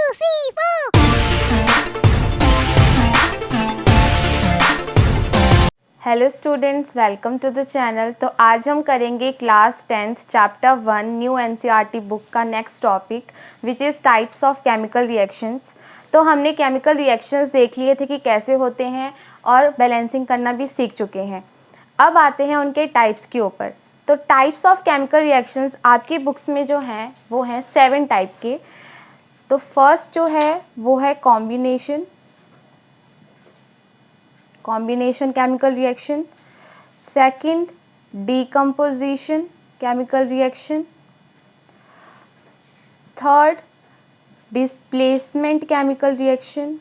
three, four. Hello students, welcome to the channel. तो आज हम करेंगे class 10th chapter 1 new NCERT book का next topic which is types of chemical reactions. तो हमने chemical reactions देख लिए थे कि कैसे होते हैं और बैलेंसिंग करना भी सीख चुके हैं। अब आते हैं उनके टाइप्स के ऊपर। तो टाइप्स ऑफ केमिकल रिएक्शंस आपकी बुक्स में जो हैं वो हैं 7 टाइप के। तो फर्स्ट जो है वो है combination chemical reaction. Second, decomposition chemical reaction. Third, displacement chemical reaction.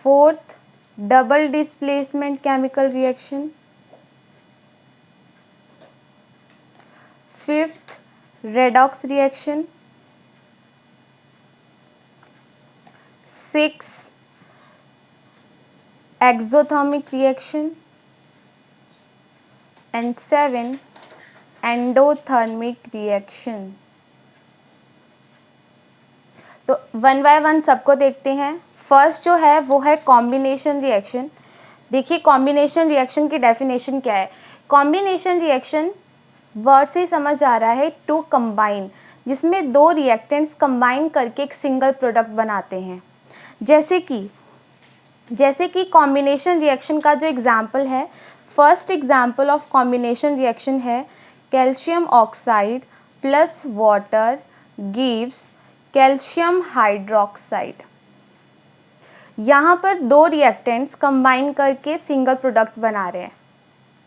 Fourth, double displacement chemical reaction. Fifth, redox reaction. Sixth, exothermic reaction. And 7, endothermic reaction. तो वन बाय वन सबको देखते हैं। फर्स्ट जो है वो है कॉम्बिनेशन रिएक्शन। देखिए combination reaction की डेफिनेशन क्या है। कॉम्बिनेशन रिएक्शन वर्ड से ही समझ आ रहा है टू कंबाइन, जिसमें दो रिएक्टेंट्स कंबाइन करके एक सिंगल प्रोडक्ट बनाते हैं। जैसे कि कॉम्बिनेशन रिएक्शन का जो एग्जाम्पल है, first example of combination reaction है calcium oxide plus water gives calcium hydroxide. यहाँ पर दो रिएक्टेंट्स कंबाइन करके सिंगल प्रोडक्ट बना रहे हैं,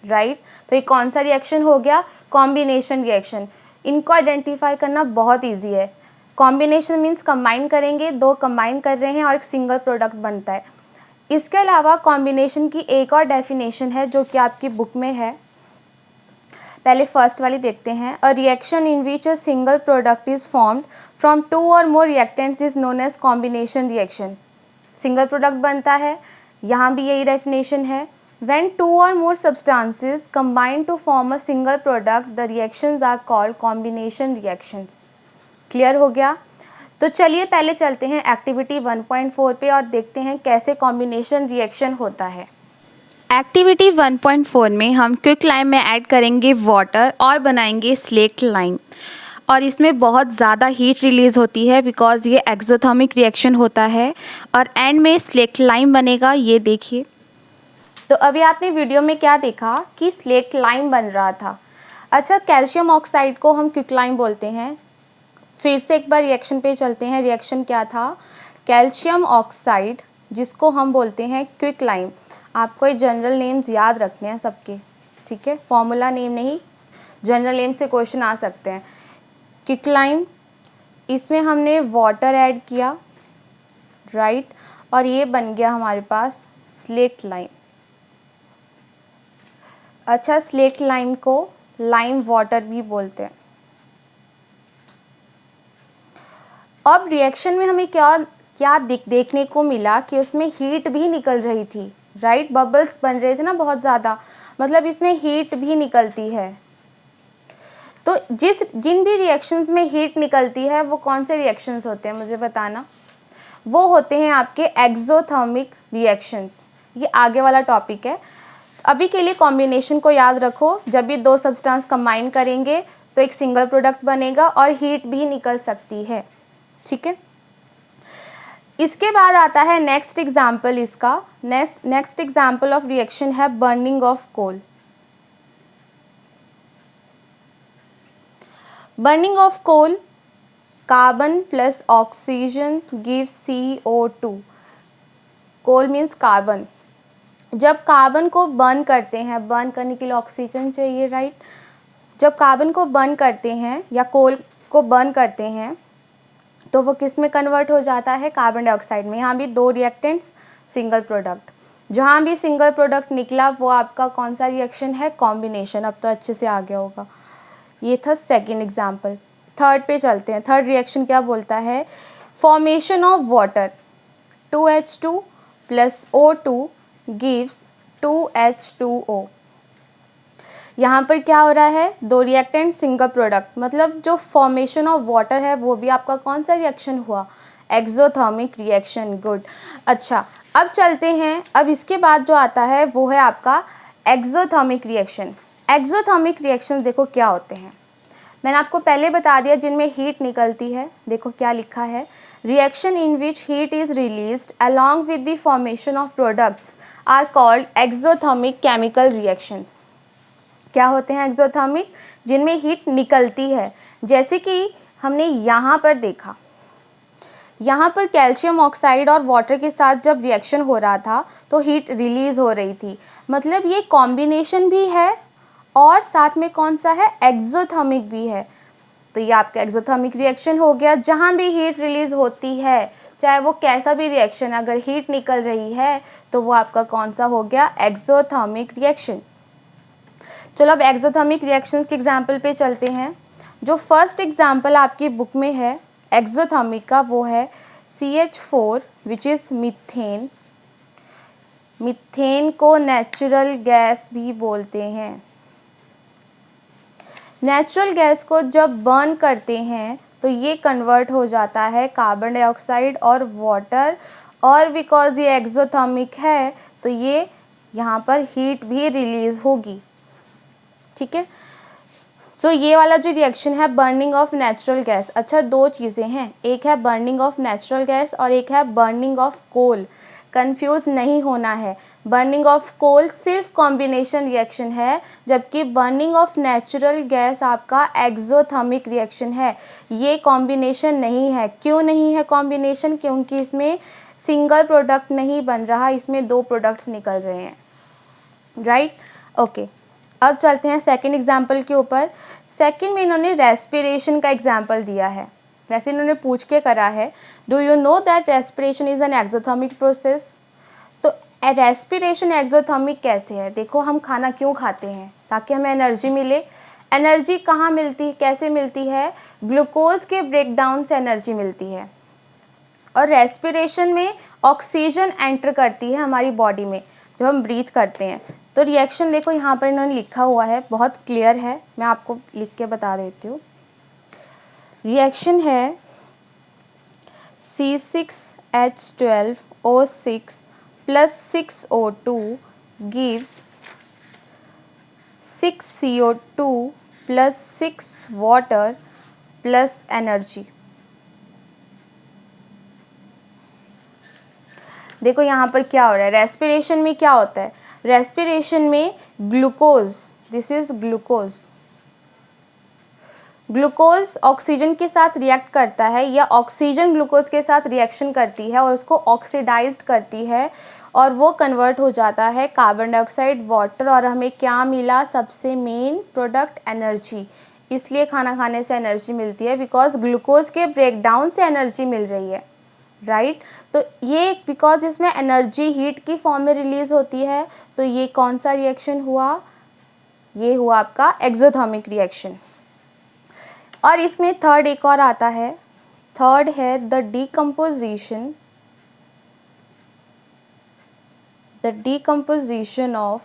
राइट। तो ये कौन सा रिएक्शन हो गया? Combination reaction. इनको आइडेंटिफाई करना बहुत इजी है। कॉम्बिनेशन मीन्स कंबाइन करेंगे, दो कंबाइन कर रहे हैं और एक सिंगल प्रोडक्ट बनता है। इसके अलावा कॉम्बिनेशन की एक और डेफिनेशन है जो कि आपकी बुक में है। पहले फर्स्ट वाली देखते हैं। A reaction in which a single product is formed from two और more reactants is known as combination reaction. Single product बनता है, यहाँ भी यही डेफिनेशन है। व्हेन टू और more substances combine to form a single product the reactions are called combination reactions. Clear हो गया? तो चलिए पहले चलते हैं एक्टिविटी 1.4 पे और देखते हैं कैसे कॉम्बिनेशन रिएक्शन होता है। एक्टिविटी 1.4 में हम क्विक लाइम में ऐड करेंगे वाटर और बनाएंगे स्लेक्ट लाइम, और इसमें बहुत ज़्यादा हीट रिलीज़ होती है बिकॉज ये एक्सोथर्मिक रिएक्शन होता है और एंड में स्लेक्ट लाइम बनेगा। ये देखिए, तो अभी आपने वीडियो में क्या देखा कि स्लेक्ट लाइम बन रहा था। अच्छा, कैल्शियम ऑक्साइड को हम क्विक लाइम बोलते हैं। फिर से एक बार रिएक्शन पे चलते हैं। रिएक्शन क्या था? कैल्शियम ऑक्साइड, जिसको हम बोलते हैं क्विक लाइम। आपको ये जनरल नेम्स याद रखने हैं सबके, ठीक है। फॉर्मूला नेम नहीं, जनरल नेम से क्वेश्चन आ सकते हैं। क्विक लाइम, इसमें हमने वाटर ऐड किया, राइट, और ये बन गया हमारे पास स्लेक्ट लाइम। अच्छा, स्लेक्ट लाइम को लाइम वाटर भी बोलते हैं। अब रिएक्शन में हमें क्या देखने को मिला कि उसमें हीट भी निकल रही थी, राइट। बबल्स बन रहे थे ना बहुत ज़्यादा, मतलब इसमें हीट भी निकलती है। तो जिन भी रिएक्शंस में हीट निकलती है वो कौन से रिएक्शंस होते हैं मुझे बताना। वो होते हैं आपके एक्सोथर्मिक रिएक्शंस। ये आगे वाला टॉपिक है। अभी के लिए कॉम्बिनेशन को याद रखो। जब भी दो सब्सटेंस कंबाइन करेंगे तो एक सिंगल प्रोडक्ट बनेगा और हीट भी निकल सकती है, ठीक है। इसके बाद आता है नेक्स्ट एग्जाम्पल। इसका नेक्स्ट एग्जाम्पल ऑफ रिएक्शन है burning of coal. Burning of coal, carbon plus oxygen gives CO2। Coal means carbon. जब कार्बन को बर्न करते हैं, बर्न करने के लिए ऑक्सीजन चाहिए, राइट। जब कार्बन को बर्न करते हैं या कोल को बर्न करते हैं तो वो किस में कन्वर्ट हो जाता है? कार्बन डाइऑक्साइड में। यहाँ भी दो रिएक्टेंट्स, सिंगल प्रोडक्ट। जहाँ भी सिंगल प्रोडक्ट निकला वो आपका कौन सा रिएक्शन है? कॉम्बिनेशन। अब तो अच्छे से आ गया होगा। ये था सेकंड एग्जाम्पल। थर्ड पे चलते हैं। थर्ड रिएक्शन क्या बोलता है? Formation of water 2H2 plus O2 gives 2H2O। यहाँ पर क्या हो रहा है, 2 रिएक्टेंट सिंगल प्रोडक्ट, मतलब जो फॉर्मेशन ऑफ वाटर है वो भी आपका कौन सा रिएक्शन हुआ, एक्सोथर्मिक रिएक्शन। गुड। अच्छा, अब चलते हैं, अब इसके बाद जो आता है वो है आपका एक्सोथर्मिक रिएक्शन। एक्सोथर्मिक रिएक्शन देखो क्या होते हैं, मैंने आपको पहले बता दिया, जिनमें हीट निकलती है। देखो क्या लिखा है, reaction in which heat is released along with the formation of products are called exothermic chemical reactions. क्या होते हैं एक्सोथर्मिक, जिनमें हीट निकलती है। जैसे कि हमने यहाँ पर देखा, यहाँ पर कैल्शियम ऑक्साइड और वाटर के साथ जब रिएक्शन हो रहा था तो हीट रिलीज हो रही थी, मतलब ये कॉम्बिनेशन भी है और साथ में कौन सा है, एक्सोथर्मिक भी है। तो ये आपका एक्सोथर्मिक रिएक्शन हो गया। जहाँ भी हीट रिलीज होती है, चाहे वो कैसा भी रिएक्शन, अगर हीट निकल रही है तो वो आपका कौन सा हो गया, एक्सोथर्मिक रिएक्शन। चलो अब एक्सोथर्मिक रिएक्शंस के एग्जाम्पल पे चलते हैं। जो फर्स्ट एग्जाम्पल आपकी बुक में है एक्सोथर्मिक का, वो है CH4 which is methane. Methane को नेचुरल गैस भी बोलते हैं। नेचुरल गैस को जब बर्न करते हैं तो ये कन्वर्ट हो जाता है कार्बन डाइऑक्साइड और वाटर, और बिकॉज ये एक्सोथर्मिक है तो ये यहाँ पर हीट भी रिलीज होगी। ठीक है, सो ये वाला जो रिएक्शन है बर्निंग ऑफ नेचुरल गैस। अच्छा, 2 चीज़ें हैं, एक है बर्निंग ऑफ नेचुरल गैस और एक है बर्निंग ऑफ कोल। कंफ्यूज नहीं होना है, बर्निंग ऑफ कोल सिर्फ कॉम्बिनेशन रिएक्शन है, जबकि बर्निंग ऑफ नेचुरल गैस आपका एक्सोथर्मिक रिएक्शन है। ये कॉम्बिनेशन नहीं है। क्यों नहीं है कॉम्बिनेशन, क्योंकि इसमें सिंगल प्रोडक्ट नहीं बन रहा, इसमें 2 प्रोडक्ट्स निकल रहे हैं। Right, okay. अब चलते हैं सेकंड एग्जाम्पल के ऊपर। सेकंड में इन्होंने रेस्पिरेशन का एग्जाम्पल दिया है। वैसे इन्होंने पूछ के करा है, do you know that respiration is an exothermic process. तो रेस्पिरेशन एक्सोथर्मिक कैसे है, देखो हम खाना क्यों खाते हैं, ताकि हमें एनर्जी मिले। एनर्जी कहाँ मिलती है, कैसे मिलती है, ग्लूकोज के ब्रेकडाउन से एनर्जी मिलती है। और रेस्पिरेशन में ऑक्सीजन एंटर करती है हमारी बॉडी में जब हम ब्रीथ करते हैं। तो रिएक्शन देखो यहाँ पर इन्होंने लिखा हुआ है, बहुत क्लियर है, मैं आपको लिख के बता देती हूँ। रिएक्शन है C6H12O6 plus 6O2 gives 6CO2 plus 6 water plus energy। देखो यहाँ पर क्या हो रहा है, रेस्पिरेशन में क्या होता है, रेस्पिरेशन में glucose, this is glucose, glucose oxygen के साथ रिएक्ट करता है या ऑक्सीजन ग्लूकोज के साथ रिएक्शन करती है और उसको ऑक्सीडाइज्ड करती है और वो कन्वर्ट हो जाता है कार्बन डाइऑक्साइड, वाटर, और हमें क्या मिला, सबसे मेन प्रोडक्ट एनर्जी। इसलिए खाना खाने से एनर्जी मिलती है, बिकॉज ग्लूकोज के ब्रेकडाउन से एनर्जी मिल रही है। राइट, तो ये बिकॉज इसमें एनर्जी हीट की फॉर्म में रिलीज होती है, तो ये कौन सा रिएक्शन हुआ, ये हुआ आपका एक्सोथर्मिक रिएक्शन। और इसमें थर्ड एक और आता है, थर्ड है the decomposition of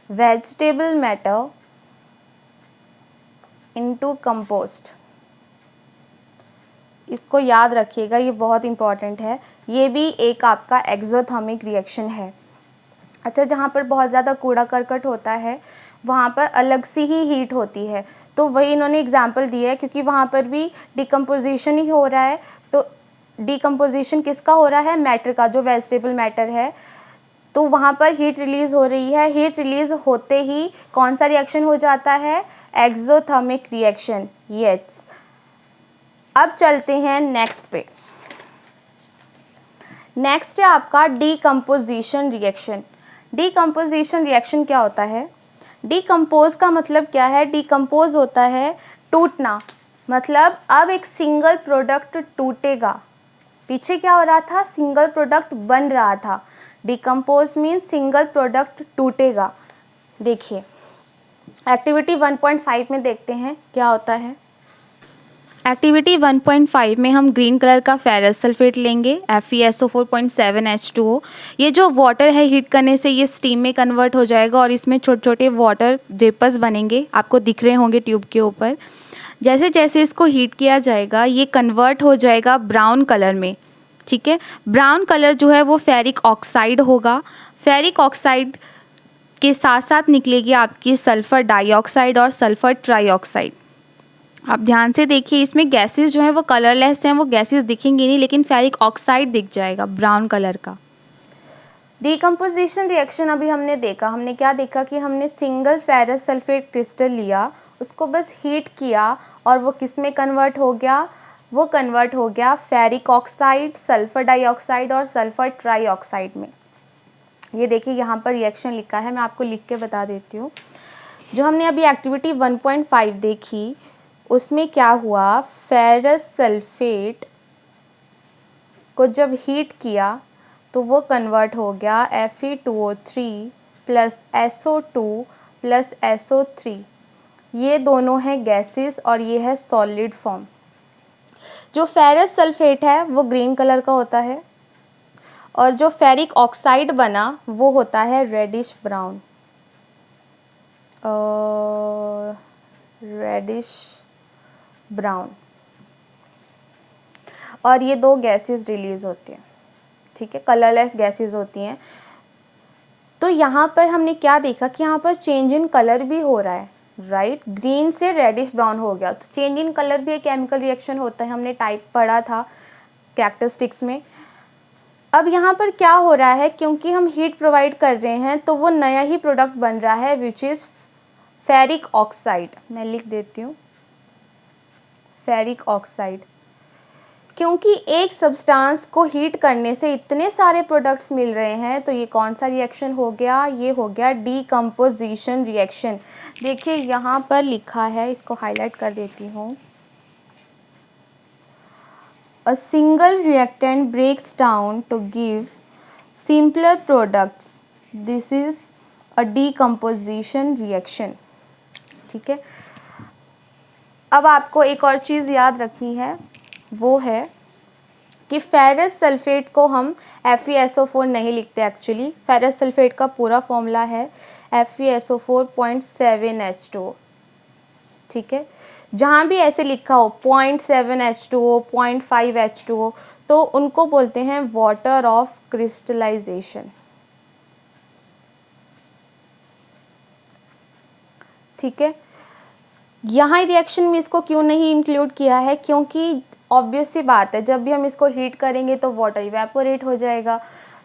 vegetable matter into compost. इसको याद रखिएगा, ये बहुत इंपॉर्टेंट है, ये भी एक आपका एक्सोथर्मिक रिएक्शन है। अच्छा, जहाँ पर बहुत ज़्यादा कूड़ा करकट होता है वहाँ पर अलग सी ही हीट होती है, तो वही इन्होंने एग्जाम्पल दिया है, क्योंकि वहाँ पर भी डिकम्पोजिशन ही हो रहा है। तो डिकम्पोजिशन किसका हो रहा है, मैटर का, जो वेजिटेबल मैटर है, तो वहाँ पर हीट रिलीज़ हो रही है। हीट रिलीज़ होते ही कौन सा रिएक्शन हो जाता है, एक्सोथर्मिक रिएक्शन। यस, अब चलते हैं नेक्स्ट पे। नेक्स्ट है आपका डीकम्पोजिशन रिएक्शन। डीकम्पोजिशन रिएक्शन क्या होता है, डीकम्पोज का मतलब क्या है, डीकम्पोज होता है टूटना, मतलब अब एक सिंगल प्रोडक्ट टूटेगा। पीछे क्या हो रहा था, सिंगल प्रोडक्ट बन रहा था, डीकम्पोज मीन्स सिंगल प्रोडक्ट टूटेगा। देखिए एक्टिविटी 1.5 में देखते हैं क्या होता है। एक्टिविटी 1.5 में हम ग्रीन कलर का फेरस सल्फेट लेंगे FeSO4.7H2O। ये जो वाटर है हीट करने से ये स्टीम में कन्वर्ट हो जाएगा और इसमें छोटे छोटे वाटर वेपर्स बनेंगे, आपको दिख रहे होंगे ट्यूब के ऊपर। जैसे जैसे इसको हीट किया जाएगा ये कन्वर्ट हो जाएगा ब्राउन कलर में, ठीक है। ब्राउन कलर जो है वो फेरिक ऑक्साइड होगा। फेरिक ऑक्साइड के साथ साथ निकलेगी आपकी सल्फ़र डाइऑक्साइड और सल्फ़र ट्राइऑक्साइड। आप ध्यान से देखिए, इसमें गैसेस जो हैं वो कलरलेस हैं, वो गैसेस दिखेंगी नहीं, लेकिन फेरिक ऑक्साइड दिख जाएगा ब्राउन कलर का। डिकम्पोजिशन रिएक्शन अभी हमने देखा, हमने क्या देखा कि हमने सिंगल फेरस सल्फेट क्रिस्टल लिया, उसको बस हीट किया और वो किस में कन्वर्ट हो गया, वो कन्वर्ट हो गया फेरिक ऑक्साइड, सल्फ़र डाइऑक्साइड और सल्फ़र ट्राइऑक्साइड में। ये देखिए यहाँ पर रिएक्शन लिखा है, मैं आपको लिख के बता देती हूँ। जो हमने अभी एक्टिविटी 1.5 देखी उसमें क्या हुआ, फेरस सल्फेट को जब हीट किया तो वो कन्वर्ट हो गया Fe2O3 plus SO2 plus SO3। ये दोनों हैं गैसेस और ये है सॉलिड फॉर्म। जो फेरस सल्फेट है वो ग्रीन कलर का होता है और जो फेरिक ऑक्साइड बना वो होता है रेडिश ब्राउन, रेडिश ब्राउन, और ये दो गैसेस रिलीज होती हैं, ठीक है, कलरलेस गैसेस होती हैं। तो यहाँ पर हमने क्या देखा कि यहाँ पर चेंज इन कलर भी हो रहा है, राइट। ग्रीन से रेडिश ब्राउन हो गया, तो चेंज इन कलर भी एक केमिकल रिएक्शन होता है, हमने टाइप पढ़ा था कैरेक्टरिस्टिक्स में। अब यहाँ पर क्या हो रहा है, क्योंकि हम हीट प्रोवाइड कर रहे हैं तो वो नया ही प्रोडक्ट बन रहा है विच इज़ फेरिक ऑक्साइड। मैं लिख देती हूँ फेरिक ऑक्साइड। क्योंकि एक सब्सटेंस को हीट करने से इतने सारे प्रोडक्ट्स मिल रहे हैं तो ये कौन सा रिएक्शन हो गया, ये हो गया डीकम्पोजिशन रिएक्शन। देखिए यहाँ पर लिखा है, इसको हाईलाइट कर देती हूँ। A single reactant breaks down to give simpler products. This is a decomposition reaction. ठीक है। अब आपको एक और चीज़ याद रखनी है, वो है कि फेरस सल्फेट को हम FeSO4 नहीं लिखते। एक्चुअली फेरस सल्फेट का पूरा फॉर्मूला है FeSO4.7H2O, ठीक है। जहाँ भी ऐसे लिखा हो 0.7H2O 0.5H2O तो उनको बोलते हैं वाटर ऑफ क्रिस्टलाइजेशन, ठीक है। यहाँ रिएक्शन में इसको क्यों नहीं इंक्लूड किया है, क्योंकि ऑब्वियस सी बात है जब भी हम इसको हीट करेंगे तो वाटर इवेपोरेट हो जाएगा,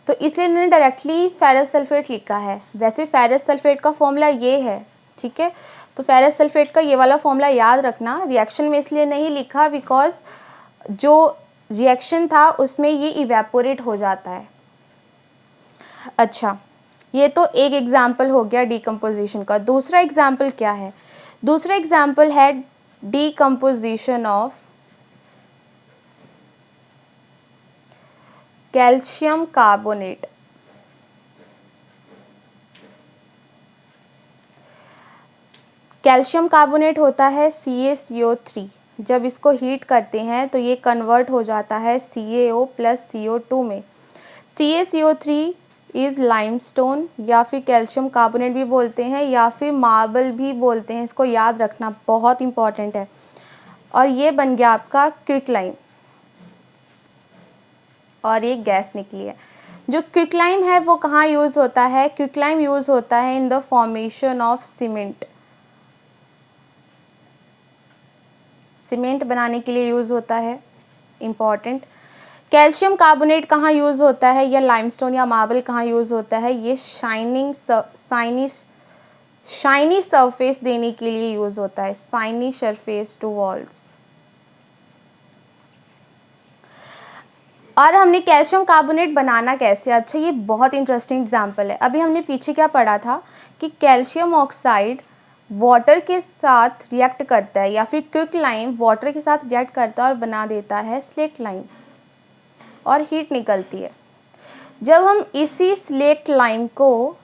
तो इसलिए इन्होंने डायरेक्टली फेरस सल्फेट लिखा है। वैसे फेरस सल्फेट का फॉर्मूला ये है, ठीक है। तो फेरस सल्फेट का ये वाला फॉर्मूला याद रखना। रिएक्शन में इसलिए नहीं लिखा बिकॉज जो रिएक्शन था उसमें ये इवेपोरेट हो जाता है। अच्छा, ये तो एक एग्जाम्पल हो गया डीकम्पोजिशन का। दूसरा एग्जाम्पल क्या है, दूसरा एग्जाम्पल है decomposition of calcium carbonate. Calcium carbonate होता है CaCO3। जब इसको हीट करते हैं तो ये कन्वर्ट हो जाता है CaO प्लस CO2 में। CaCO3 इज़ लाइमस्टोन, या फिर कैल्शियम कार्बोनेट भी बोलते हैं या फिर मार्बल भी बोलते हैं, इसको याद रखना बहुत इंपॉर्टेंट है। और ये बन गया आपका क्विकलाइम और ये गैस निकली है। जो क्विकलाइम है वो कहाँ यूज़ होता है, क्विकलाइम यूज़ होता है in the formation of cement. Cement बनाने के लिए यूज़ होता है, इम्पॉर्टेंट। कैल्शियम कार्बोनेट कहाँ यूज़ होता है, या लाइमस्टोन या मार्बल कहाँ यूज़ होता है, ये शाइनी सरफेस देने के लिए यूज़ होता है, शाइनी सरफेस टू वॉल्स। और हमने कैल्शियम कार्बोनेट बनाना कैसे, अच्छा ये बहुत इंटरेस्टिंग एग्जाम्पल है। अभी हमने पीछे क्या पढ़ा था कि कैल्शियम ऑक्साइड वाटर के साथ रिएक्ट करता है, या फिर क्विकलाइम वाटर के साथ रिएक्ट करता है और बना देता है स्लेक्ट लाइम और हीट निकलती है। जब हम इसी स्लेक्ट लाइम को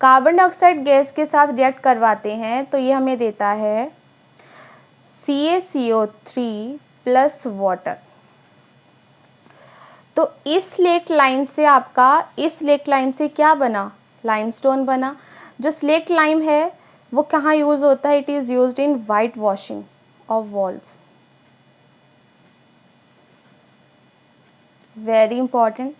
कार्बन डाइऑक्साइड गैस के साथ रिएक्ट करवाते हैं तो ये हमें देता है CaCO3 प्लस वाटर। तो इस स्लेट लाइन से आपका, इस स्लेट लाइन से क्या बना, लाइमस्टोन बना। जो स्लेट लाइम है वो कहाँ यूज़ होता है, it is used in white washing of walls. Very important,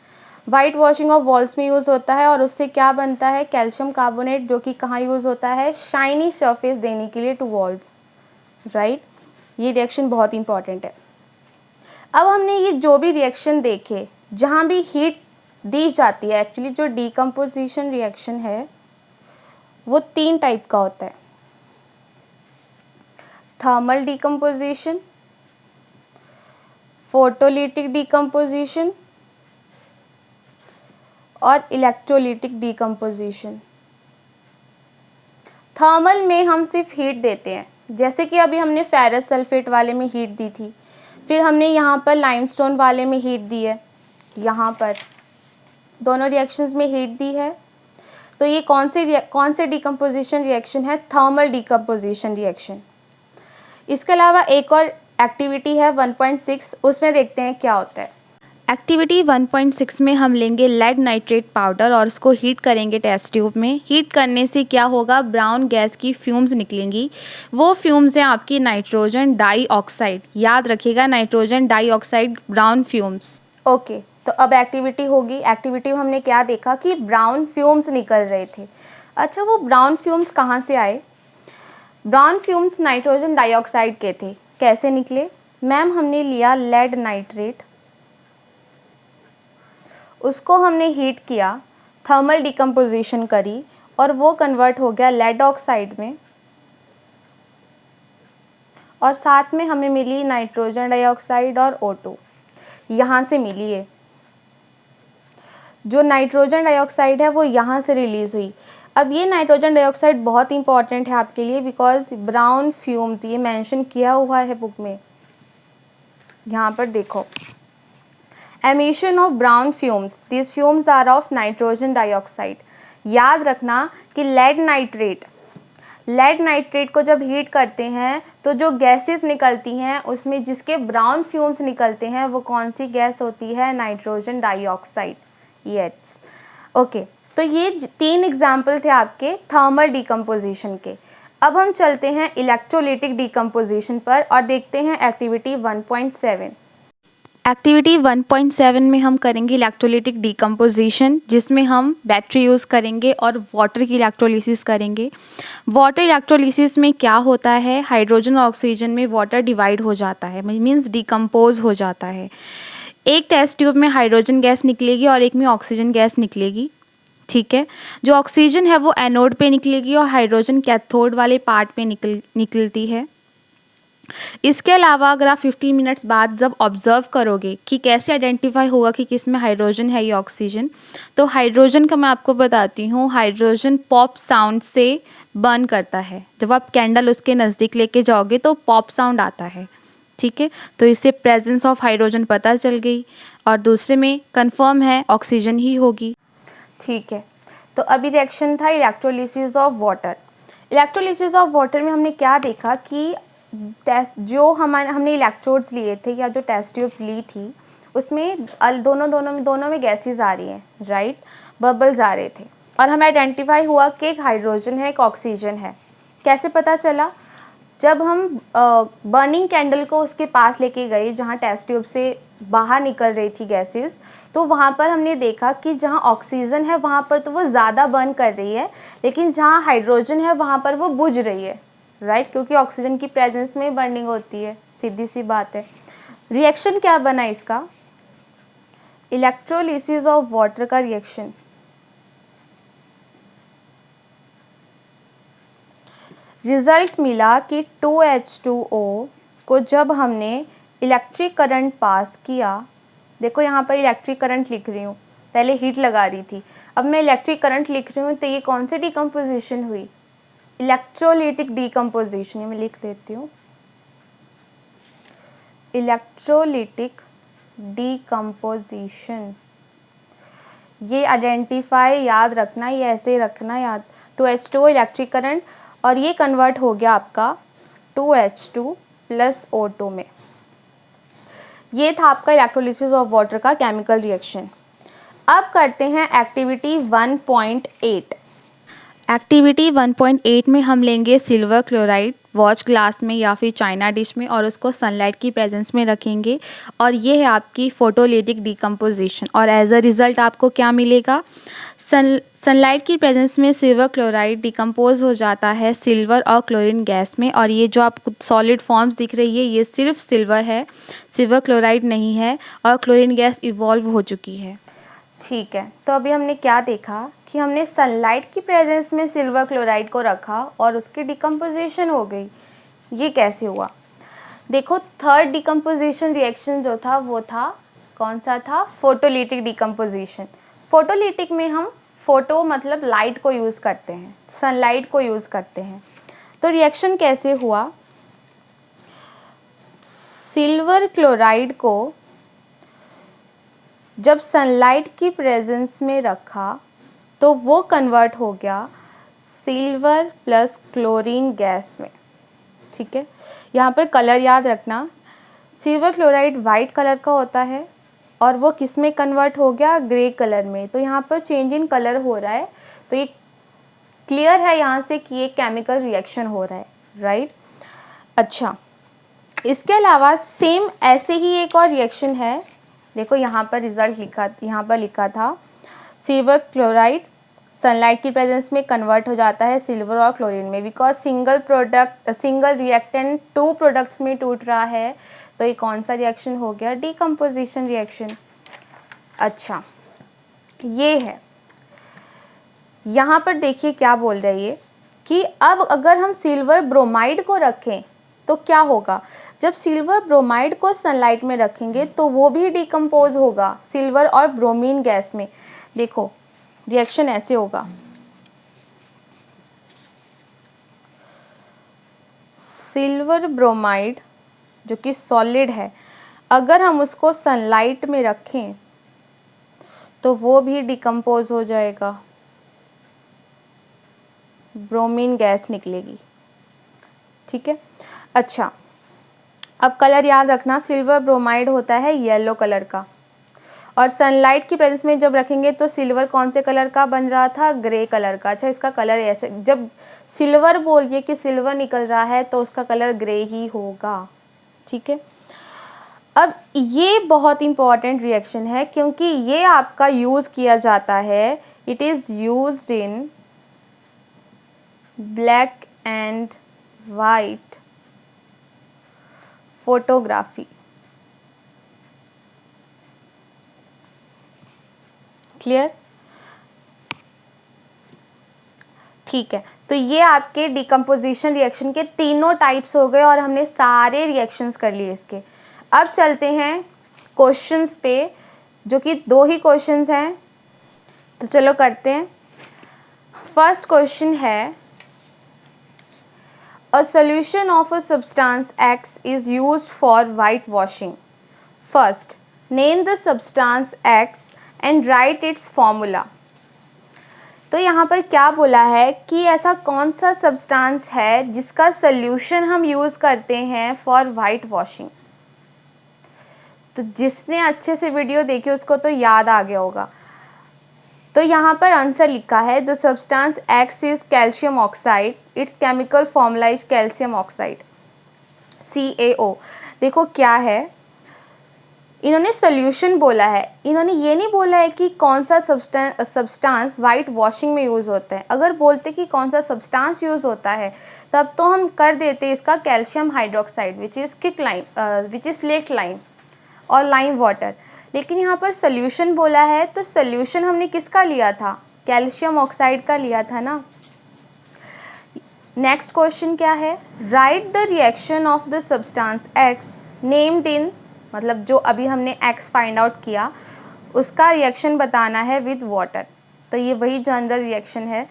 white washing of walls में यूज़ होता है और उससे क्या बनता है, कैल्शियम कार्बोनेट, जो कि कहाँ यूज़ होता है, शाइनी सरफेस देने के लिए टू वॉल्स, राइट। ये रिएक्शन बहुत इंपॉर्टेंट है। अब हमने ये जो भी रिएक्शन देखे जहाँ भी हीट दी जाती है, एक्चुअली जो डीकम्पोजिशन रिएक्शन है वो 3 टाइप का होता है, थर्मल डीकम्पोजिशन, फोटोलिटिक डीकम्पोजिशन और इलेक्ट्रोलिटिक डीकम्पोजिशन। थर्मल में हम सिर्फ हीट देते हैं, जैसे कि अभी हमने फेरस सल्फेट वाले में हीट दी थी, फिर हमने यहाँ पर लाइमस्टोन वाले में हीट दी है, यहाँ पर दोनों रिएक्शंस में हीट दी है। तो ये कौन से डीकम्पोजिशन रिएक्शन है, थर्मल डीकम्पोजिशन रिएक्शन। इसके अलावा एक और एक्टिविटी है 1.6, उसमें देखते हैं क्या होता है। एक्टिविटी 1.6 में हम लेंगे लेड नाइट्रेट पाउडर और उसको हीट करेंगे टेस्ट ट्यूब में। हीट करने से क्या होगा, ब्राउन गैस की फ्यूम्स निकलेंगी। वो फ्यूम्स हैं आपकी नाइट्रोजन डाइऑक्साइड, याद रखिएगा, nitrogen dioxide brown fumes. Okay, तो अब एक्टिविटी होगी। एक्टिविटी में हमने क्या देखा कि ब्राउन फ्यूम्स निकल रहे थे। अच्छा, वो ब्राउन फ्यूम्स कहाँ से आए, ब्राउन फ्यूम्स नाइट्रोजन डाइऑक्साइड के थे। कैसे निकले मैम, हमने लिया लेड नाइट्रेट, उसको हमने हीट किया, थर्मल डिकम्पोजिशन करी और वो कन्वर्ट हो गया लेड ऑक्साइड में, और साथ में हमें मिली नाइट्रोजन डाइऑक्साइड और O2, यहाँ से मिली है। जो नाइट्रोजन डाइऑक्साइड है वो यहाँ से रिलीज़ हुई। अब ये नाइट्रोजन डाइऑक्साइड बहुत इंपॉर्टेंट है आपके लिए, बिकॉज ब्राउन फ्यूम्स ये मेंशन किया हुआ है बुक में, यहाँ पर देखो, emission of brown fumes, this fumes are of nitrogen dioxide. याद रखना कि लेड नाइट्रेट को जब हीट करते हैं तो जो गैसेस निकलती हैं उसमें जिसके ब्राउन फ्यूम्स निकलते हैं वो कौन सी गैस होती है, नाइट्रोजन डाइऑक्साइड। यस, ओके, तो ये 3 एग्जाम्पल थे आपके थर्मल डिकम्पोजिशन के। अब हम चलते हैं इलेक्ट्रोलिटिक डिकम्पोजिशन पर और देखते हैं एक्टिविटी 1.7। एक्टिविटी 1.7 में हम करेंगे इलेक्ट्रोलिटिक डिकम्पोजिशन, जिसमें हम बैटरी यूज़ करेंगे और वाटर की इलेक्ट्रोलिसिस करेंगे। वाटर इलेक्ट्रोलिसिस में क्या होता है, हाइड्रोजन और ऑक्सीजन में वाटर डिवाइड हो जाता है, मीन्स डिकम्पोज हो जाता है। एक टेस्ट ट्यूब में हाइड्रोजन गैस निकलेगी और एक में ऑक्सीजन गैस निकलेगी, ठीक है। जो ऑक्सीजन है वो एनोड पे निकलेगी और हाइड्रोजन कैथोड वाले पार्ट पे निकलती है। इसके अलावा अगर आप 15 मिनट्स बाद जब ऑब्जर्व करोगे कि कैसे आइडेंटिफाई होगा कि किस में हाइड्रोजन है या ऑक्सीजन, तो हाइड्रोजन का मैं आपको बताती हूँ, हाइड्रोजन पॉप साउंड से बर्न करता है। जब आप कैंडल उसके नज़दीक लेके जाओगे तो पॉप साउंड आता है, ठीक है। तो इससे प्रेजेंस ऑफ हाइड्रोजन पता चल गई, और दूसरे में कंफर्म है ऑक्सीजन ही होगी, ठीक है। तो अभी रिएक्शन था electrolysis of water. Electrolysis of water में हमने क्या देखा कि जो हमने इलेक्ट्रोड्स लिए थे या जो टेस्ट ट्यूब्स ली थी उसमें दोनों में गैसेस आ रही हैं, राइट, बबल्स आ रहे थे, और हमें आइडेंटिफाई हुआ कि एक हाइड्रोजन है, एक ऑक्सीजन है। कैसे पता चला, जब हम बर्निंग कैंडल को उसके पास लेके गए जहाँ टेस्ट ट्यूब से बाहर निकल रही थी गैसेस, तो वहाँ पर हमने देखा कि जहाँ ऑक्सीजन है वहाँ पर तो वो ज़्यादा बर्न कर रही है, लेकिन जहाँ हाइड्रोजन है वहाँ पर वो बुझ रही है, राइट, क्योंकि ऑक्सीजन की प्रेजेंस में बर्निंग होती है, सीधी सी बात है। रिएक्शन क्या बना इसका, इलेक्ट्रोलिसिस ऑफ वाटर का रिएक्शन। रिजल्ट मिला कि 2H2O को जब हमने इलेक्ट्रिक करंट पास किया, देखो यहाँ पर इलेक्ट्रिक करंट लिख रही हूँ, पहले हीट लगा रही थी, अब मैं इलेक्ट्रिक करंट लिख रही हूँ, तो ये कौन सी डिकम्पोजिशन हुई, इलेक्ट्रोलिटिक डिकम्पोजिशन। मैं लिख देती हूँ, इलेक्ट्रोलिटिक डिकम्पोजिशन। ये आइडेंटिफाई याद रखना, ये ऐसे रखना याद, 2H2O इलेक्ट्रिक करंट, और ये कन्वर्ट हो गया आपका 2H2 प्लस O2 में। ये था आपका इलेक्ट्रोलिसिस ऑफ वाटर का केमिकल रिएक्शन। अब करते हैं एक्टिविटी 1.8। एक्टिविटी 1.8 में हम लेंगे सिल्वर क्लोराइड वॉच ग्लास में या फिर चाइना डिश में और उसको सनलाइट की प्रेजेंस में रखेंगे और ये है आपकी फोटोलिटिक डिकम्पोजिशन। और एज अ रिज़ल्ट आपको क्या मिलेगा, सनलाइट की प्रेजेंस में सिल्वर क्लोराइड डिकम्पोज हो जाता है सिल्वर और क्लोरीन गैस में। और ये जो आपको सॉलिड फॉर्म्स दिख रही है ये सिर्फ सिल्वर है, सिल्वर क्लोराइड नहीं है और क्लोरीन गैस इवॉल्व हो चुकी है। ठीक है, तो अभी हमने क्या देखा कि हमने सनलाइट की प्रेजेंस में सिल्वर क्लोराइड को रखा और उसकी डिकम्पोजिशन हो गई। ये कैसे हुआ? देखो, थर्ड डिकम्पोजिशन रिएक्शन जो था वो था, कौन सा था? Photolytic decomposition. फोटोलिटिक में हम फोटो मतलब लाइट को यूज़ करते हैं, सनलाइट को यूज़ करते हैं। तो रिएक्शन कैसे हुआ? सिल्वर क्लोराइड को जब सनलाइट की प्रेजेंस में रखा तो वो कन्वर्ट हो गया सिल्वर प्लस क्लोरीन गैस में। ठीक है, यहाँ पर कलर याद रखना, सिल्वर क्लोराइड वाइट कलर का होता है और वो किस में कन्वर्ट हो गया? ग्रे कलर में। तो यहाँ पर चेंज इन कलर हो रहा है, तो ये क्लियर है यहाँ से कि ये केमिकल रिएक्शन हो रहा है, राइट। अच्छा, इसके अलावा सेम ऐसे ही एक और रिएक्शन है। देखो यहाँ पर रिजल्ट लिखा था सिल्वर क्लोराइड सनलाइट की प्रेजेंस में कन्वर्ट हो जाता है सिल्वर और क्लोरीन में, because single reactant two products में टूट रहा है। तो ये कौन सा रिएक्शन हो गया? Decomposition reaction. अच्छा, ये है, यहाँ पर देखिए क्या बोल रही है कि अब अगर हम सिल्वर ब्रोमाइड को रखें तो क्या होगा? जब सिल्वर ब्रोमाइड को सनलाइट में रखेंगे तो वो भी डिकम्पोज होगा सिल्वर और ब्रोमीन गैस में। देखो रिएक्शन ऐसे होगा, सिल्वर ब्रोमाइड जो कि सॉलिड है, अगर हम उसको सनलाइट में रखें तो वो भी डिकम्पोज हो जाएगा, ब्रोमीन गैस निकलेगी। ठीक है, अच्छा, अब कलर याद रखना, सिल्वर ब्रोमाइड होता है येलो कलर का और सनलाइट की प्रेजेंस में जब रखेंगे तो सिल्वर कौन से कलर का बन रहा था? ग्रे कलर का। अच्छा, इसका कलर ऐसे, जब सिल्वर बोलिए कि सिल्वर निकल रहा है तो उसका कलर ग्रे ही होगा। ठीक है, अब ये बहुत इंपॉर्टेंट रिएक्शन है क्योंकि ये आपका यूज़ किया जाता है, it is used in black and white photography. Clear? ठीक है, तो ये आपके डिकम्पोजिशन रिएक्शन के तीनों टाइप्स हो गए और हमने सारे रिएक्शंस कर लिए इसके। अब चलते हैं क्वेश्चंस पे, जो कि 2 ही क्वेश्चंस हैं, तो चलो करते हैं। फर्स्ट क्वेश्चन है, a solution of a substance X is used for white washing. First, name the substance X and write its formula. तो यहाँ पर क्या बोला है कि ऐसा कौन सा सब्सटेंस है जिसका सल्यूशन हम यूज़ करते हैं फॉर वाइट वॉशिंग। तो जिसने अच्छे से वीडियो देखी उसको तो याद आ गया होगा। तो यहाँ पर आंसर लिखा है, the substance x is calcium oxide, it's chemical formula is calcium oxide CaO। देखो क्या है, इन्होंने सोल्यूशन बोला है, इन्होंने ये नहीं बोला है कि कौन सा सब्सटेंस वाइट वॉशिंग में यूज़ होता है। अगर बोलते कि कौन सा सब्सटेंस यूज़ होता है तब तो हम कर देते इसका calcium hydroxide which is slate lime और लाइम वाटर। लेकिन यहाँ पर सोल्यूशन बोला है तो सोल्यूशन हमने किसका लिया था? कैल्शियम ऑक्साइड का लिया था ना। नेक्स्ट क्वेश्चन क्या है, right the reaction of the substance x named in, मतलब जो अभी हमने एक्स फाइंड आउट किया उसका रिएक्शन बताना है विद वाटर। तो ये वही जनरल रिएक्शन है,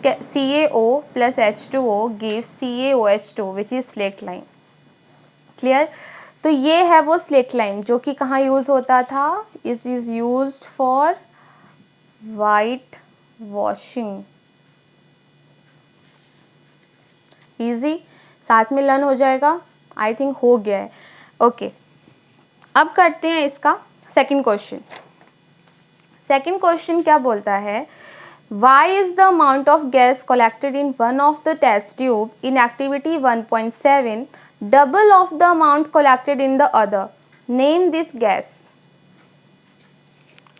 CaO plus H2O gives CaOH2 which is slate lime. Clear? तो ये है वो स्लेट लाइम जो कि कहाँ यूज़ होता था, it is used for white washing. Easy, साथ में लर्न हो जाएगा। आई थिंक हो गया है। ओके, अब करते हैं इसका सेकंड क्वेश्चन। सेकंड क्वेश्चन क्या बोलता है, Why is the amount of gas collected in one of the test tube in activity 1.7 double of the amount collected in the other? Name this gas.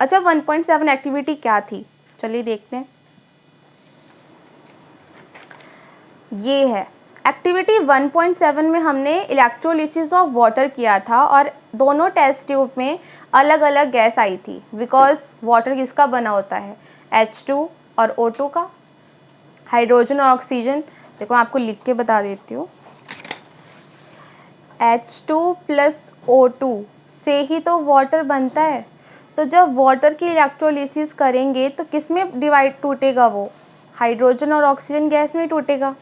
अच्छा, 1.7 activity क्या थी, चलिए देखते हैं। ये है एक्टिविटी 1.7 में हमने इलेक्ट्रोलिसिस ऑफ वाटर किया था और दोनों टेस्ट ट्यूब में अलग अलग गैस आई थी, बिकॉज वाटर किसका बना होता है, H2 और O2 का, हाइड्रोजन और ऑक्सीजन। देखो मैं आपको लिख के बता देती हूँ, H2 प्लस O2 से ही तो वाटर बनता है। तो जब वाटर की इलेक्ट्रोलिसिस करेंगे तो किस में डिवाइड टूटेगा, वो हाइड्रोजन और ऑक्सीजन गैस में टूटेगा।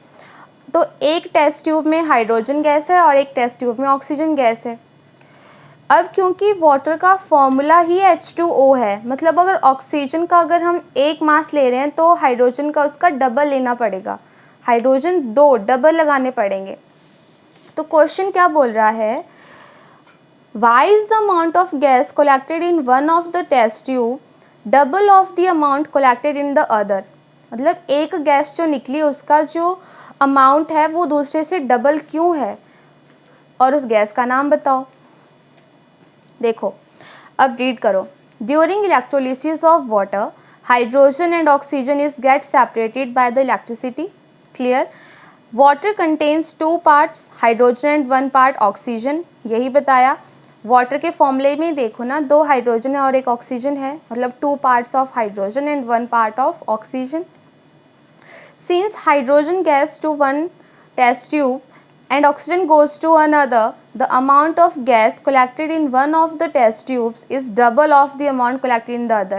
तो एक टेस्ट ट्यूब में हाइड्रोजन गैस है और एक टेस्ट ट्यूब में ऑक्सीजन गैस है। अब क्योंकि वाटर का फॉर्मूला ही H2O है, मतलब अगर ऑक्सीजन का अगर हम एक मास ले रहे हैं तो हाइड्रोजन का उसका डबल लेना पड़ेगा, हाइड्रोजन 2 डबल लगाने पड़ेंगे। तो क्वेश्चन क्या बोल रहा है, Why is the amount of gas collected in one of the test tube double of the amount collected in the other? मतलब एक गैस जो निकली उसका जो अमाउंट है वो दूसरे से डबल क्यों है, और उस गैस का नाम बताओ। देखो अब रीड करो, during electrolysis of water hydrogen and oxygen is get separated by the electricity. Clear, water contains 2 parts hydrogen and 1 part oxygen, यही बताया। वाटर के फॉर्मूले में देखो ना, 2 हाइड्रोजन है और 1 ऑक्सीजन है, मतलब 2 parts of hydrogen and 1 part of oxygen. Since hydrogen gas to 1 test tube and oxygen goes to another, the amount of gas collected in one of the test tubes is double of the amount collected in the other.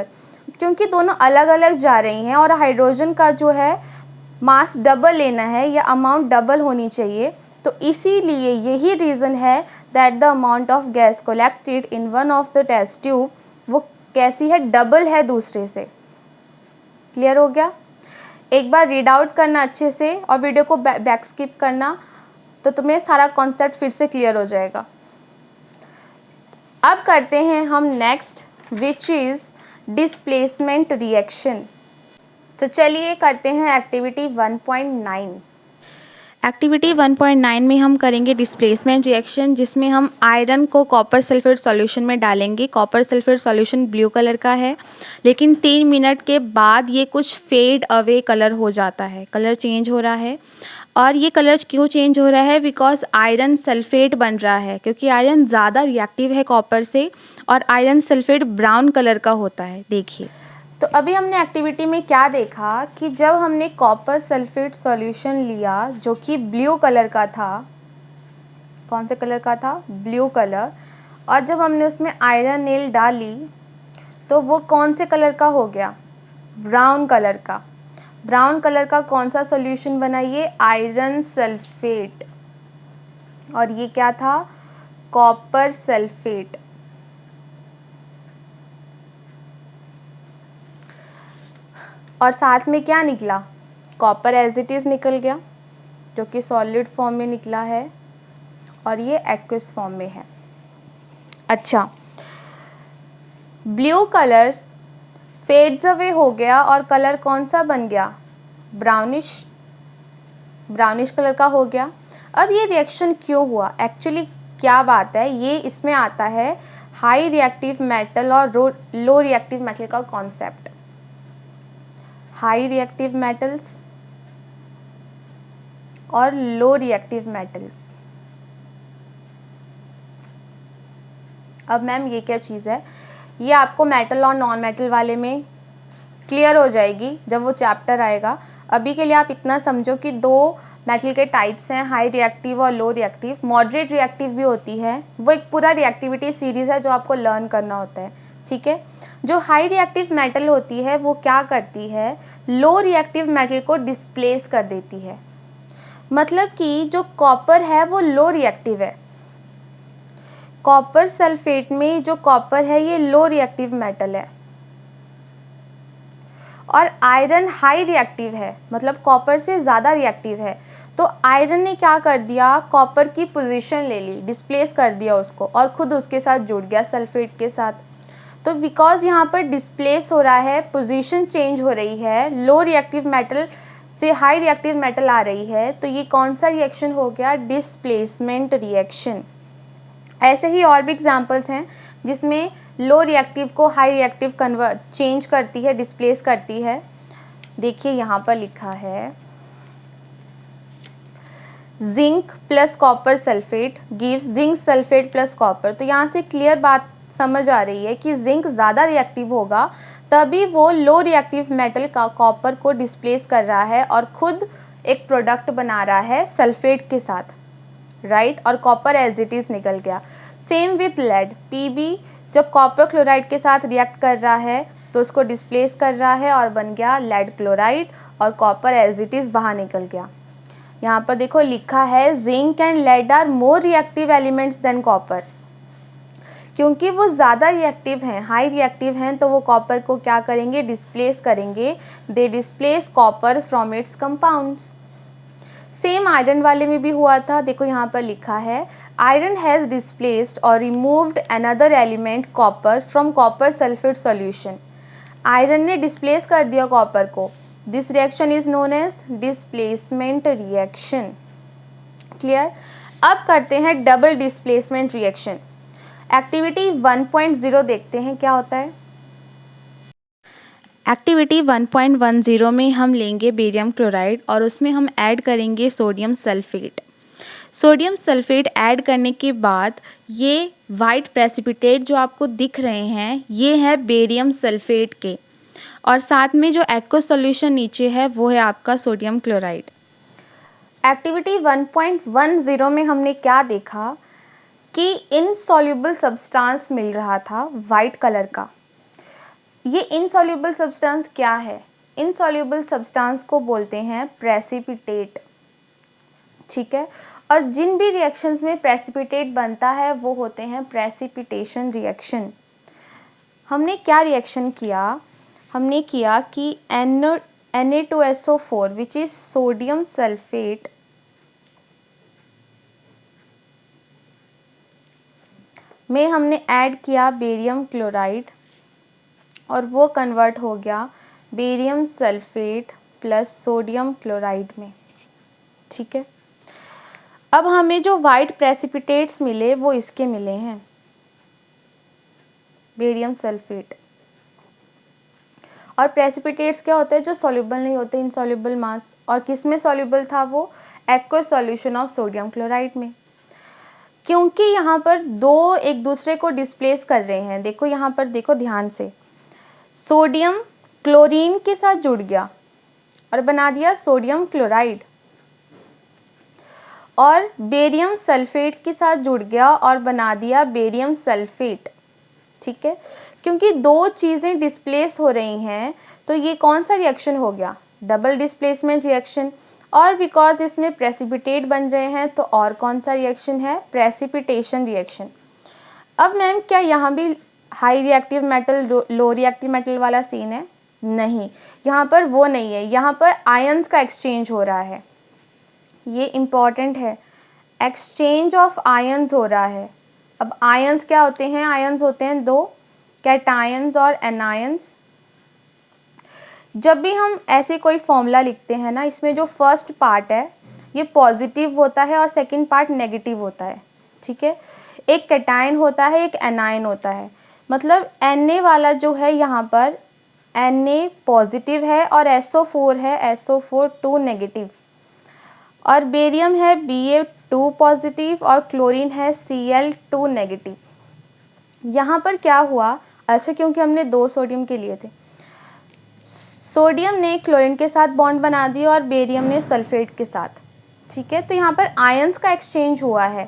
क्योंकि दोनों अलग अलग जा रही हैं और hydrogen का जो है मास डबल लेना है या अमाउंट डबल होनी चाहिए, तो इसीलिए यही रीज़न है that the amount of gas collected in one of the test tube वो कैसी है, डबल है दूसरे से। क्लियर हो गया? एक बार रीड आउट करना अच्छे से और वीडियो को बैक स्किप करना, तो तुम्हें सारा कॉन्सेप्ट फिर से क्लियर हो जाएगा। अब करते हैं हम next, which is displacement reaction. तो चलिए करते हैं एक्टिविटी 1.9। एक्टिविटी 1.9 में हम करेंगे डिस्प्लेसमेंट रिएक्शन, जिसमें हम आयरन को कॉपर सल्फेट सॉल्यूशन में डालेंगे। Copper sulphate solution blue colour का है, लेकिन 3 मिनट के बाद ये कुछ फेड अवे कलर हो जाता है, कलर चेंज हो रहा है। और ये कलर क्यों चेंज हो रहा है, बिकॉज आयरन सल्फेट बन रहा है, क्योंकि आयरन ज़्यादा रिएक्टिव है कॉपर से, और आयरन सल्फेट ब्राउन कलर का होता है। देखिए, तो अभी हमने एक्टिविटी में क्या देखा कि जब हमने कॉपर सल्फेट सॉल्यूशन लिया जो कि ब्लू कलर का था, कौन से कलर का था, ब्लू कलर, और जब हमने उसमें आयरन नेल डाली तो वो कौन से कलर का हो गया, ब्राउन कलर का। ब्राउन कलर का कौन सा सॉल्यूशन बना, ये आयरन सल्फेट, और ये क्या था, कॉपर सल्फेट। और साथ में क्या निकला, कॉपर एज इट इज़ निकल गया, जो कि सॉलिड फॉर्म में निकला है, और ये एक्वस फॉर्म में है। अच्छा, ब्लू कलर्स फेड्स अवे हो गया और कलर कौन सा बन गया, ब्राउनिश, ब्राउनिश कलर का हो गया। अब ये रिएक्शन क्यों हुआ, एक्चुअली क्या बात है, ये इसमें आता है हाई रिएक्टिव मेटल और लो रिएक्टिव मेटल का कॉन्सेप्ट। हाई रिएक्टिव मेटल्स और लो रिएक्टिव मेटल्स। अब मैम ये क्या चीज़ है, ये आपको मेटल और नॉन मेटल वाले में क्लियर हो जाएगी जब वो चैप्टर आएगा। अभी के लिए आप इतना समझो कि 2 मेटल के टाइप्स हैं, हाई रिएक्टिव और लो रिएक्टिव। मॉडरेट रिएक्टिव भी होती है, वो एक पूरा रिएक्टिविटी सीरीज़ है जो आपको लर्न करना होता है, ठीक है। जो हाई रिएक्टिव मेटल होती है वो क्या करती है, लो रिएक्टिव मेटल को डिस्प्लेस कर देती है। मतलब कि जो कॉपर है वो लो रिएक्टिव है, कॉपर सल्फेट में जो कॉपर है ये लो रिएक्टिव मेटल है, और आयरन हाई रिएक्टिव है, मतलब कॉपर से ज़्यादा रिएक्टिव है। तो आयरन ने क्या कर दिया, कॉपर की पोजीशन ले ली, डिस्प्लेस कर दिया उसको और खुद उसके साथ जुड़ गया सल्फेट के साथ। तो बिकॉज यहाँ पर डिस्प्लेस हो रहा है, पोजीशन चेंज हो रही है, लो रिएक्टिव मेटल से हाई रिएक्टिव मेटल आ रही है, तो ये कौन सा रिएक्शन हो गया, डिस्प्लेसमेंट रिएक्शन। ऐसे ही और भी एग्जांपल्स हैं जिसमें लो रिएक्टिव को हाई रिएक्टिव कन्वर्ट चेंज करती है, डिस्प्लेस करती है। देखिए यहाँ पर लिखा है zinc plus copper sulphate gives zinc sulphate plus copper. तो यहाँ से क्लियर बात समझ आ रही है कि जिंक ज़्यादा रिएक्टिव होगा तभी वो लो रिएक्टिव मेटल का कॉपर को डिस्प्लेस कर रहा है और खुद एक प्रोडक्ट बना रहा है सल्फेट के साथ, राइट, और कॉपर एज इट इज़ निकल गया। सेम विथ लेड, पीबी जब कॉपर क्लोराइड के साथ रिएक्ट कर रहा है तो उसको डिस्प्लेस कर रहा है और बन गया लेड क्लोराइड और कॉपर एज इट इज़ बाहर निकल गया। यहाँ पर देखो लिखा है zinc and lead are more reactive elements than copper, क्योंकि वो ज़्यादा रिएक्टिव हैं, हाई रिएक्टिव हैं, तो वो कॉपर को क्या करेंगे, डिस्प्लेस करेंगे। They displace copper from its compounds. Same iron वाले में भी हुआ था, देखो यहाँ पर लिखा है आयरन हैज़ डिस्प्लेस्ड और removed another element copper from copper sulphate solution. Iron ने डिस्प्लेस कर दिया कॉपर को, this reaction is known as displacement reaction. Clear. अब करते हैं डबल डिस्प्लेसमेंट रिएक्शन। एक्टिविटी 1.0 देखते हैं क्या होता है। एक्टिविटी 1.10 में हम लेंगे बेरियम क्लोराइड और उसमें हम ऐड करेंगे sodium sulphate. Sodium sulphate add करने के बाद ये वाइट प्रेसिपिटेट जो आपको दिख रहे हैं ये है बेरियम सल्फेट के, और साथ में जो एक्वस सॉल्यूशन नीचे है वो है आपका सोडियम क्लोराइड। एक्टिविटी 1.10 में हमने क्या देखा कि इनसॉल्युबल सब्सटेंस मिल रहा था वाइट कलर का। ये इनसॉल्युबल सब्सटेंस क्या है, इनसॉल्युबल सब्सटेंस को बोलते हैं प्रेसिपिटेट, ठीक है। और जिन भी रिएक्शंस में प्रेसिपिटेट बनता है वो होते हैं प्रेसिपिटेशन रिएक्शन। हमने क्या रिएक्शन किया, हमने किया कि Na2SO4 which is sodium sulphate में हमने ऐड किया बेरियम क्लोराइड और वो कन्वर्ट हो गया barium sulphate plus sodium chloride में, ठीक है। अब हमें जो वाइट प्रेसिपिटेट्स मिले वो इसके मिले हैं, बेरियम सल्फेट। और प्रेसिपिटेट्स क्या होते हैं, जो सॉल्युबल नहीं होते, इनसॉल्युबल मास। और किस में सॉल्युबल था वो, aqueous solution of sodium chloride में। क्योंकि यहाँ पर दो एक दूसरे को डिस्प्लेस कर रहे हैं, देखो यहाँ पर देखो ध्यान से, सोडियम क्लोरीन के साथ जुड़ गया और बना दिया सोडियम क्लोराइड, और बेरियम सल्फेट के साथ जुड़ गया और बना दिया बेरियम सल्फेट, ठीक है। क्योंकि दो चीज़ें डिस्प्लेस हो रही हैं तो ये कौन सा रिएक्शन हो गया, डबल डिस्प्लेसमेंट रिएक्शन। और बिकॉज इसमें प्रेसिपिटेट बन रहे हैं तो और कौन सा रिएक्शन है, प्रेसिपिटेशन रिएक्शन। अब मैम क्या यहाँ भी high reactive metal low reactive metal वाला सीन है, नहीं, यहाँ पर वो नहीं है, यहाँ पर आयंस का एक्सचेंज हो रहा है, ये इम्पॉर्टेंट है, एक्सचेंज ऑफ आयंस हो रहा है। अब आयंस क्या होते हैं, आयंस होते हैं दो, कैटायंस और एनायंस। जब भी हम ऐसे कोई फॉर्मूला लिखते हैं ना, इसमें जो फर्स्ट पार्ट है ये पॉजिटिव होता है और सेकंड पार्ट नेगेटिव होता है, ठीक है। एक कैटायन होता है, एक एनायन होता है। मतलब Na वाला जो है यहाँ पर Na पॉजिटिव है और SO4 है, SO4 2 नेगेटिव, और बेरियम है Ba2 पॉजिटिव और क्लोरीन है Cl2 नेगेटिव। यहाँ पर क्या हुआ, अच्छा क्योंकि हमने दो सोडियम के लिए थे, सोडियम ने क्लोरीन के साथ बॉन्ड बना दिया और बेरियम ने सल्फेट के साथ, ठीक है। तो यहाँ पर आयंस का एक्सचेंज हुआ है,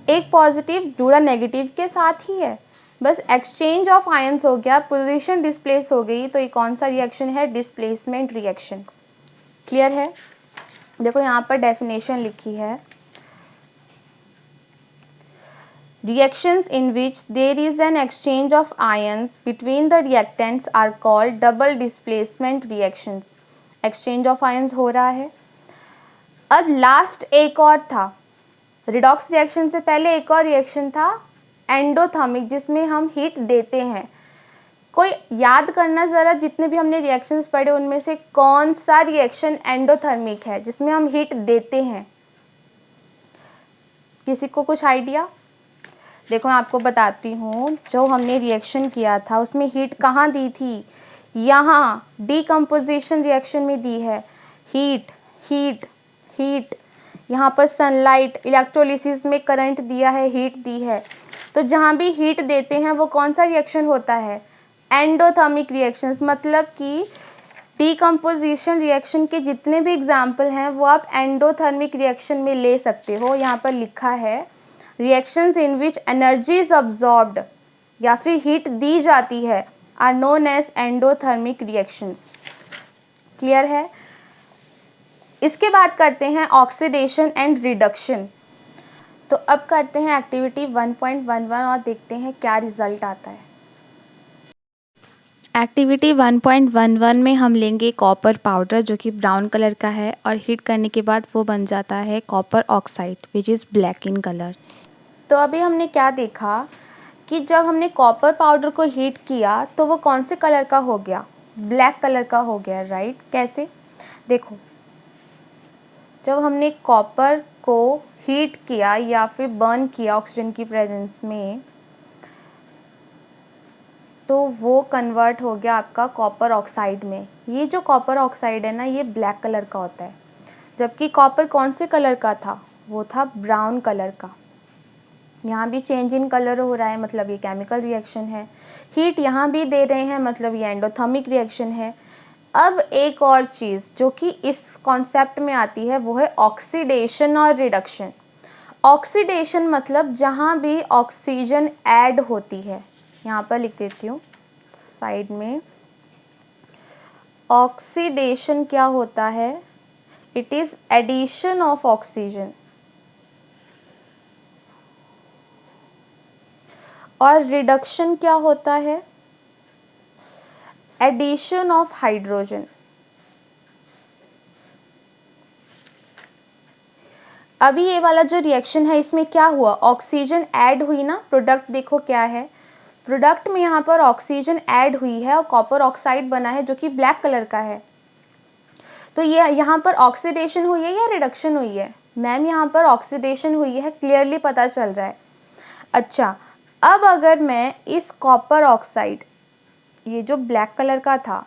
एक पॉजिटिव जुड़ा नेगेटिव के साथ ही है, बस एक्सचेंज ऑफ आयंस हो गया, पोजीशन डिस्प्लेस हो गई, तो ये कौन सा रिएक्शन है, डिस्प्लेसमेंट रिएक्शन। क्लियर है। देखो यहाँ पर डेफिनेशन लिखी है, reactions in which there is an exchange of ions between the reactants are called double displacement reactions। exchange of ions हो रहा है, अब लास्ट एक और था, रिडॉक्स रिएक्शन से पहले एक और रिएक्शन था एंडोथर्मिक, जिसमें हम हीट देते हैं। कोई याद करना ज़रा, जितने भी हमने रिएक्शंस पढ़े उनमें से कौन सा रिएक्शन एंडोथर्मिक है जिसमें हम हीट देते हैं? किसी को कुछ आइडिया? देखो मैं आपको बताती हूँ, जो हमने रिएक्शन किया था उसमें हीट कहाँ दी थी? यहाँ डीकम्पोजिशन रिएक्शन में दी है। हीट हीट हीट, यहाँ पर सनलाइट, इलेक्ट्रोलिसिस में करंट दिया है, हीट दी है। तो जहाँ भी हीट देते हैं वो कौन सा रिएक्शन होता है? Endothermic reactions. मतलब कि डीकम्पोजिशन रिएक्शन के जितने भी एग्जाम्पल हैं वो आप एंडोथर्मिक रिएक्शन में ले सकते हो। यहाँ पर लिखा है reactions in which energy is absorbed या फिर हीट दी जाती है are known as endothermic reactions. Clear है? इसके बाद करते हैं ऑक्सीडेशन एंड रिडक्शन। तो अब करते हैं एक्टिविटी 1.11 और देखते हैं क्या रिजल्ट आता है। एक्टिविटी 1.11 में हम लेंगे कॉपर पाउडर जो कि ब्राउन कलर का है और हीट करने के बाद वो बन जाता है copper oxide which is black in colour. तो अभी हमने क्या देखा कि जब हमने कॉपर पाउडर को हीट किया तो वो कौन से कलर का हो गया? ब्लैक कलर का हो गया, राइट? कैसे? देखो, जब हमने कॉपर को हीट किया या फिर बर्न किया ऑक्सीजन की प्रेजेंस में, तो वो कन्वर्ट हो गया आपका कॉपर ऑक्साइड में। ये जो कॉपर ऑक्साइड है ना, ये ब्लैक कलर का होता है, जबकि कॉपर कौन से कलर का था? वो था ब्राउन कलर का। यहाँ भी चेंज इन कलर हो रहा है, मतलब ये केमिकल रिएक्शन है। हीट यहाँ भी दे रहे हैं, मतलब ये एंडोथर्मिक रिएक्शन है। अब एक और चीज़ जो कि इस कॉन्सेप्ट में आती है वो है ऑक्सीडेशन और रिडक्शन। ऑक्सीडेशन मतलब जहाँ भी ऑक्सीजन ऐड होती है, यहाँ पर लिख देती हूँ साइड में। ऑक्सीडेशन क्या होता है? It is addition of oxygen. और रिडक्शन क्या होता है? Addition of hydrogen. अभी ये वाला जो रिएक्शन है इसमें क्या हुआ? ऑक्सीजन ऐड हुई ना। प्रोडक्ट देखो क्या है, प्रोडक्ट में यहाँ पर ऑक्सीजन ऐड हुई है और कॉपर ऑक्साइड बना है जो कि ब्लैक कलर का है। तो ये यहाँ पर ऑक्सीडेशन हुई है या रिडक्शन हुई है? मैम यहाँ पर ऑक्सीडेशन हुई है, क्लियरली पता चल रहा है। अच्छा, अब अगर मैं इस कॉपर ऑक्साइड, ये जो ब्लैक कलर का था,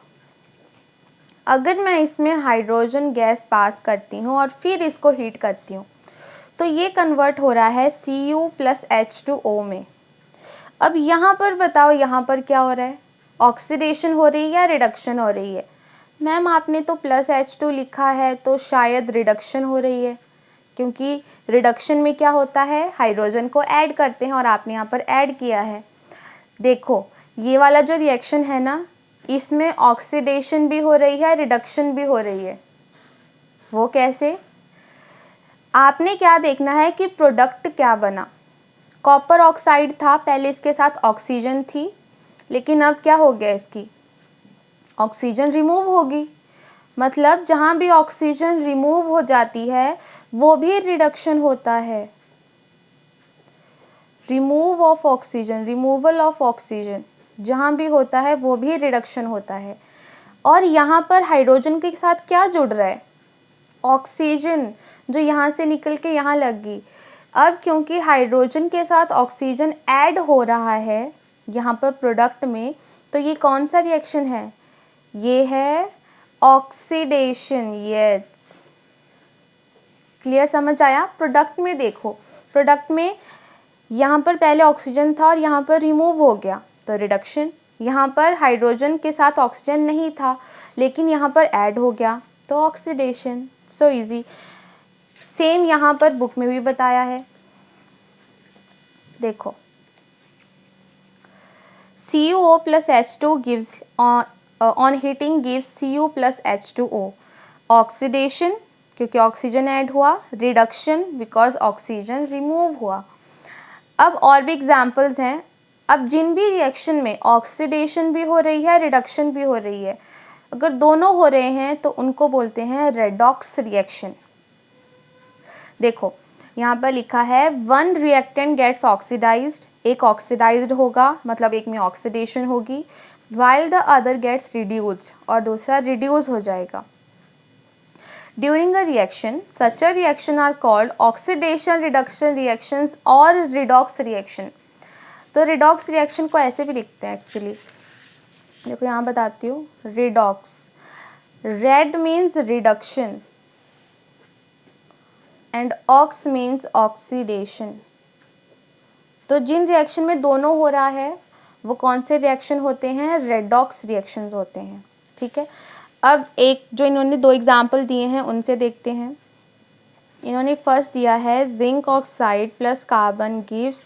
अगर मैं इसमें हाइड्रोजन गैस पास करती हूँ और फिर इसको हीट करती हूँ तो ये कन्वर्ट हो रहा है Cu+H2O में। अब यहाँ पर बताओ, यहाँ पर क्या हो रहा है? ऑक्सीडेशन हो रही है या रिडक्शन हो रही है? मैम आपने तो +H2 लिखा है तो शायद रिडक्शन हो रही है, क्योंकि रिडक्शन में क्या होता है? हाइड्रोजन को ऐड करते हैं और आपने यहाँ पर ऐड किया है। देखो ये वाला जो रिएक्शन है ना, इसमें ऑक्सीडेशन भी हो रही है, रिडक्शन भी हो रही है। वो कैसे? आपने क्या देखना है कि प्रोडक्ट क्या बना। कॉपर ऑक्साइड था, पहले इसके साथ ऑक्सीजन थी, लेकिन अब क्या हो गया? इसकी ऑक्सीजन रिमूव होगी। मतलब जहाँ भी ऑक्सीजन रिमूव हो जाती है वो भी रिडक्शन होता है। Remove of oxygen, removal of oxygen जहाँ भी होता है वो भी रिडक्शन होता है। और यहाँ पर हाइड्रोजन के साथ क्या जुड़ रहा है? ऑक्सीजन, जो यहाँ से निकल के यहाँ लग गई। अब क्योंकि हाइड्रोजन के साथ ऑक्सीजन ऐड हो रहा है यहाँ पर प्रोडक्ट में, तो ये कौन सा रिएक्शन है? ये है ऑक्सीडेशन। यस, क्लियर, समझ आया? प्रोडक्ट में देखो, प्रोडक्ट में यहाँ पर पहले ऑक्सीजन था और यहाँ पर रिमूव हो गया तो रिडक्शन। यहाँ पर हाइड्रोजन के साथ ऑक्सीजन नहीं था लेकिन यहाँ पर ऐड हो गया तो ऑक्सीडेशन। So easy. सेम यहाँ पर बुक में भी बताया है, देखो CuO+H2 gives on heating gives Cu+H2O। Oxidation क्योंकि ऑक्सीजन ऐड हुआ, रिडक्शन बिकॉज ऑक्सीजन रिमूव हुआ। अब और भी एग्जाम्पल्स हैं। अब जिन भी रिएक्शन में ऑक्सीडेशन भी हो रही है, रिडक्शन भी हो रही है, अगर दोनों हो रहे हैं तो उनको बोलते हैं रेडॉक्स रिएक्शन। देखो यहाँ पर लिखा है वन रिएक्टेंट गेट्स ऑक्सीडाइज्ड, एक ऑक्सीडाइज्ड होगा मतलब एक में ऑक्सीडेशन होगी, while the other gets reduced और दूसरा रिड्यूस हो जाएगा। During a reaction, such a reaction are called oxidation reduction reactions और redox reaction। तो redox reaction को ऐसे भी लिखते हैं एक्चुअली, देखो यहाँ बताती हूँ। redox, red means reduction and ox means oxidation। तो जिन रिएक्शन में दोनों हो रहा है वो कौन से रिएक्शन होते हैं? रेडॉक्स रिएक्शंस होते हैं, ठीक है। अब एक जो इन्होंने दो एग्जाम्पल दिए हैं उनसे देखते हैं। इन्होंने फर्स्ट दिया है zinc oxide plus carbon gives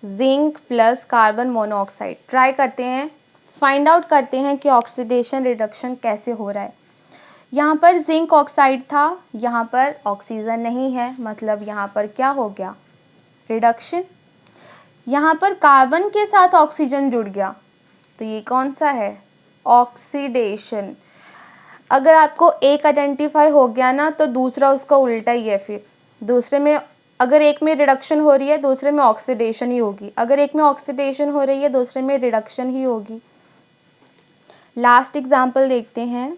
zinc plus carbon monoxide. Try करते हैं, फाइंड आउट करते हैं कि ऑक्सीडेशन रिडक्शन कैसे हो रहा है। यहाँ पर जिंक ऑक्साइड था, यहाँ पर ऑक्सीजन नहीं है, मतलब यहाँ पर क्या हो गया? रिडक्शन। यहाँ पर कार्बन के साथ ऑक्सीजन जुड़ गया, तो ये कौन सा है? ऑक्सीडेशन। अगर आपको एक आइडेंटिफाई हो गया ना तो दूसरा उसका उल्टा ही है। फिर दूसरे में अगर एक में रिडक्शन हो रही है दूसरे में ऑक्सीडेशन ही होगी, अगर एक में ऑक्सीडेशन हो रही है दूसरे में रिडक्शन ही होगी। लास्ट एग्जाम्पल देखते हैं।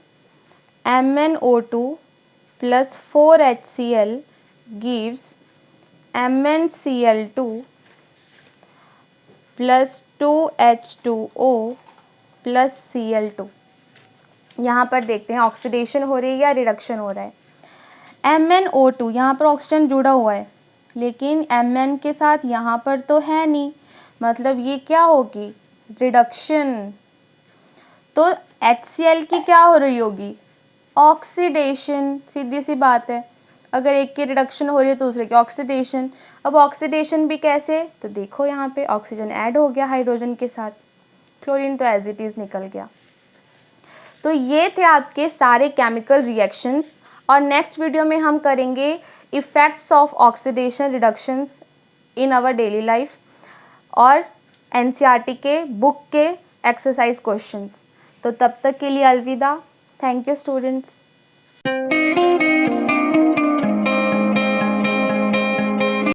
MnO2 plus 4HCl gives MnCl2 plus 2H2O plus Cl2। यहाँ पर देखते हैं ऑक्सीडेशन हो रही है या रिडक्शन हो रहा है। MnO2 यहाँ पर ऑक्सीजन जुड़ा हुआ है लेकिन Mn के साथ यहाँ पर तो है नहीं, मतलब ये क्या होगी? रिडक्शन। तो HCl की क्या हो रही होगी? ऑक्सीडेशन। सीधी सी बात है, अगर एक की रिडक्शन हो रही है तो दूसरे की ऑक्सीडेशन। अब ऑक्सीडेशन भी कैसे? तो देखो यहाँ पे ऑक्सीजन ऐड हो गया हाइड्रोजन के साथ, क्लोरीन तो एज इट इज़ निकल गया। तो ये थे आपके सारे केमिकल रिएक्शंस, और नेक्स्ट वीडियो में हम करेंगे effects of oxidation reductions in our daily life और NCERT के बुक के एक्सरसाइज क्वेश्चंस। तो तब तक के लिए अलविदा। Thank you students.